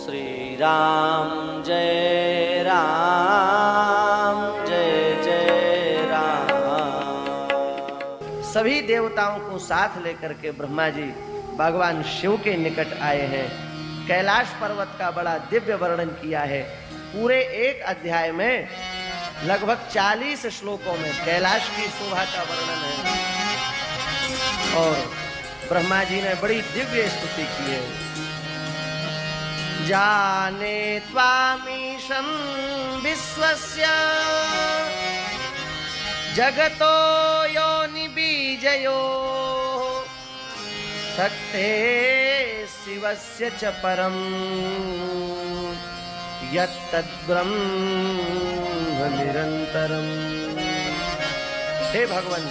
श्री राम जय राम जय जय राम। सभी देवताओं को साथ लेकर के ब्रह्मा जी भगवान शिव के निकट आए हैं। कैलाश पर्वत का बड़ा दिव्य वर्णन किया है। पूरे एक अध्याय में लगभग 40 श्लोकों में कैलाश की शोभा का वर्णन है और ब्रह्मा जी ने बड़ी दिव्य स्तुति की है। जाने त्वामीशं विश्वस्य जगतो योनिबीजयो शक्ते शिवस्य च परम यत्तद्ब्रह्म निरंतरम। हे भगवान,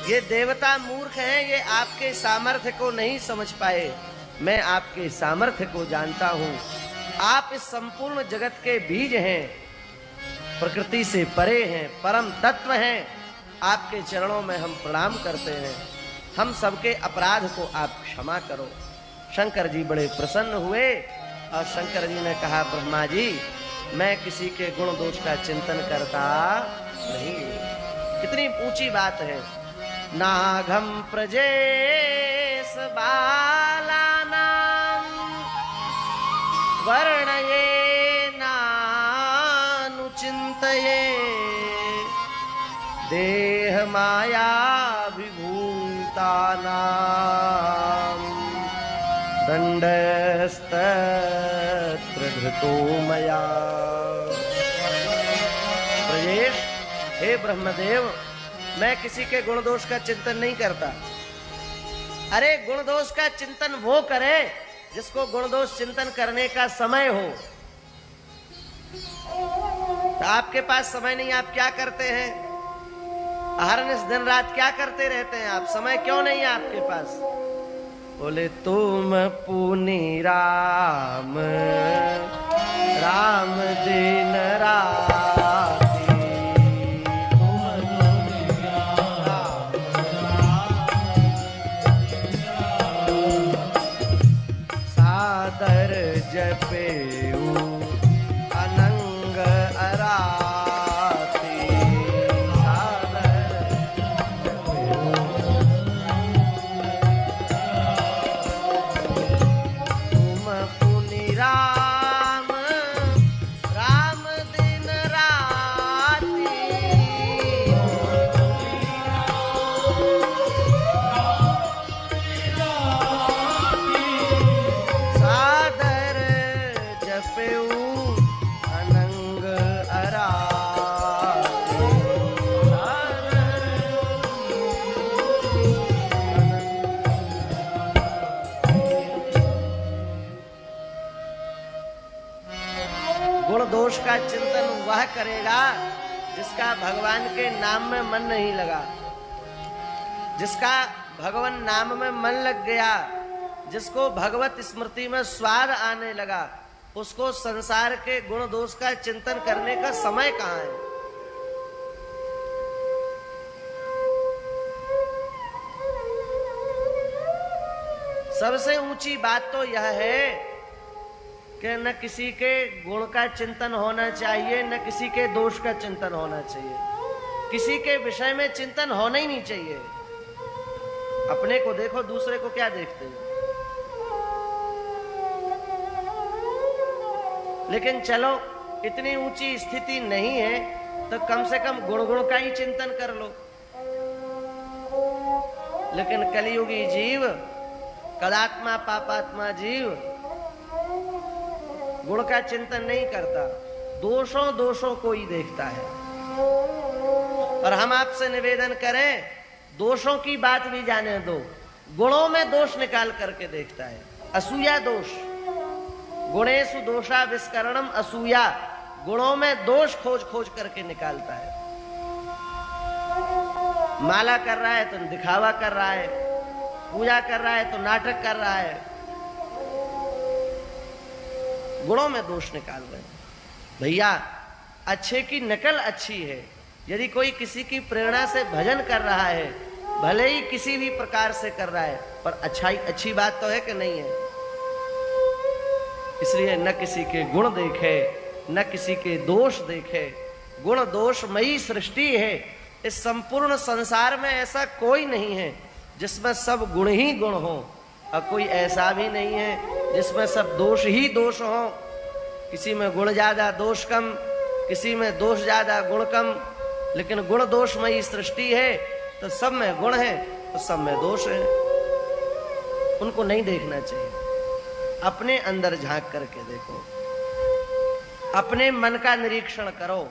ये देवता मूर्ख हैं, ये आपके सामर्थ्य को नहीं समझ पाए। मैं आपके सामर्थ्य को जानता हूं। आप इस संपूर्ण जगत के बीज हैं, प्रकृति से परे हैं, परम तत्व हैं। आपके चरणों में हम प्रणाम करते हैं। हम सबके अपराध को आप क्षमा करो। शंकर जी बड़े प्रसन्न हुए और शंकर जी ने कहा, ब्रह्मा जी, मैं किसी के गुण दोष का चिंतन करता नहीं। कितनी ऊंची बात है। नाघम प्रजेश बालानां वर्णये नानुचिन्तये देह माया विभूतानां दंडस्तत्र धृतो मया। प्रजेश, हे ब्रह्मदेव, मैं किसी के गुण दोष का चिंतन नहीं करता। अरे गुण दोष का चिंतन वो करे जिसको गुण दोष चिंतन करने का समय हो। तो आपके पास समय नहीं, आप क्या करते हैं? अहरनिश दिन रात क्या करते रहते हैं आप? समय क्यों नहीं है आपके पास? बोले, तुम पुनि राम राम दिन रात जपेऊ अनंग अराती तुम पुनि राम राम दिन राती अनंग गुण दोष का चिंतन वह करेगा जिसका भगवान के नाम में मन नहीं लगा, जिसका भगवान नाम में मन लग गया, जिसको भगवत स्मृति में स्वाद आने लगा, उसको संसार के गुण दोष का चिंतन करने का समय कहां है? सबसे ऊंची बात तो यह है कि न किसी के गुण का चिंतन होना चाहिए, न किसी के दोष का चिंतन होना चाहिए। किसी के विषय में चिंतन होना ही नहीं चाहिए। अपने को देखो, दूसरे को क्या देखते हैं? लेकिन चलो, इतनी ऊंची स्थिति नहीं है तो कम से कम गुण का ही चिंतन कर लो। लेकिन कलियुगी जीव, कदात्मा पापात्मा जीव गुण का चिंतन नहीं करता, दोषों को ही देखता है। और हम आपसे निवेदन करें, दोषों की बात भी जाने दो, गुणों में दोष निकाल करके देखता है। असूया दोष, गुणेषु दोषा विस्करणम असूया, गुणों में दोष खोज करके निकालता है। माला कर रहा है तो दिखावा कर रहा है, पूजा कर रहा है तो नाटक कर रहा है, गुणों में दोष निकाल रहे हैं। भैया, अच्छे की नकल अच्छी है। यदि कोई किसी की प्रेरणा से भजन कर रहा है, भले ही किसी भी प्रकार से कर रहा है, पर अच्छी बात तो है कि नहीं है? इसलिए न किसी के गुण देखे, न किसी के दोष देखे। गुण दोषमयी सृष्टि है। इस संपूर्ण संसार में ऐसा कोई नहीं है जिसमें सब गुण ही गुण हो, और कोई ऐसा भी नहीं है जिसमें सब दोष ही दोष हो। किसी में गुण ज्यादा दोष कम, किसी में दोष ज्यादा गुण कम, लेकिन गुण दोषमयी सृष्टि है तो सब में गुण है तो सब में दोष है। उनको नहीं देखना चाहिए। अपने अंदर झांक करके देखो, अपने मन का निरीक्षण करो।